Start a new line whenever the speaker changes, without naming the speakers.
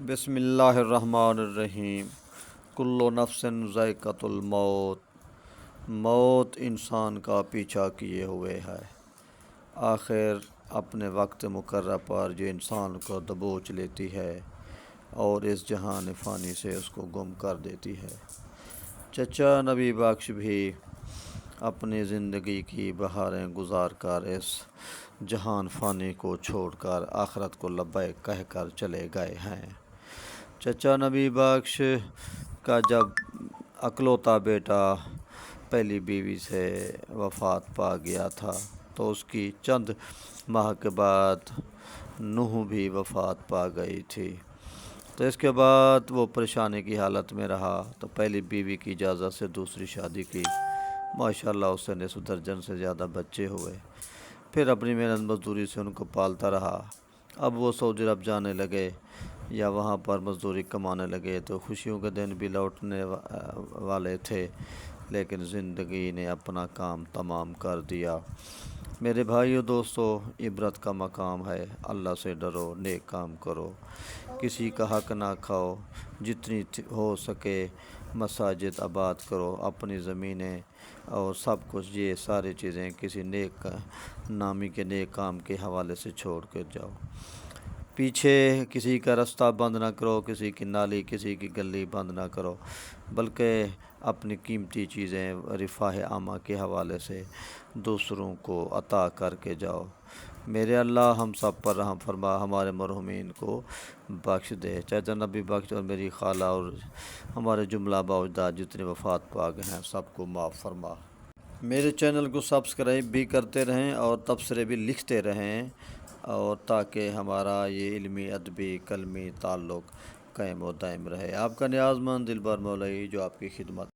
بسم اللہ الرحمن الرحیم۔ کل نفس ذائقۃ الموت، موت انسان کا پیچھا کیے ہوئے ہے۔ آخر اپنے وقت مقررہ پر جو انسان کو دبوچ لیتی ہے اور اس جہان فانی سے اس کو گم کر دیتی ہے۔ چچا نبی بخش بھی اپنی زندگی کی بہاریں گزار کر اس جہان فانی کو چھوڑ کر آخرت کو لبیک کہہ کر چلے گئے ہیں۔ چچا نبی بخش کا جب اکلوتا بیٹا پہلی بیوی سے وفات پا گیا تھا تو اس کی چند ماہ کے بعد نوح بھی وفات پا گئی تھی، تو اس کے بعد وہ پریشانی کی حالت میں رہا تو پہلی بیوی کی اجازت سے دوسری شادی کی۔ ماشاءاللہ اس سے نصف درجن سے زیادہ بچے ہوئے، پھر اپنی محنت مزدوری سے ان کو پالتا رہا۔ اب وہ سعودی عرب جانے لگے یا وہاں پر مزدوری کمانے لگے تو خوشیوں کے دن بھی لوٹنے والے تھے، لیکن زندگی نے اپنا کام تمام کر دیا۔ میرے بھائیو دوستو، عبرت کا مقام ہے، اللہ سے ڈرو، نیک کام کرو، کسی کا حق نہ کھاؤ، جتنی ہو سکے مساجد آباد کرو، اپنی زمینیں اور سب کچھ، یہ ساری چیزیں کسی نیک نامی کے نیک کام کے حوالے سے چھوڑ کر جاؤ۔ پیچھے کسی کا رستہ بند نہ کرو، کسی کی نالی، کسی کی گلی بند نہ کرو، بلکہ اپنی قیمتی چیزیں رفاہ عامہ کے حوالے سے دوسروں کو عطا کر کے جاؤ۔ میرے اللہ ہم سب پر رحم فرما، ہمارے مرحومین کو بخش دے۔ چچا نبی بخش اور میری خالہ اور ہمارے جملہ باوجداد جتنے وفات پا گئے ہیں سب کو معاف فرما۔ میرے چینل کو سبسکرائب بھی کرتے رہیں اور تبصرے بھی لکھتے رہیں، اور تاکہ ہمارا یہ علمی ادبی قلمی تعلق قائم و دائم رہے۔ آپ کا نیاز مند دلبر مولوی جو آپ کی خدمت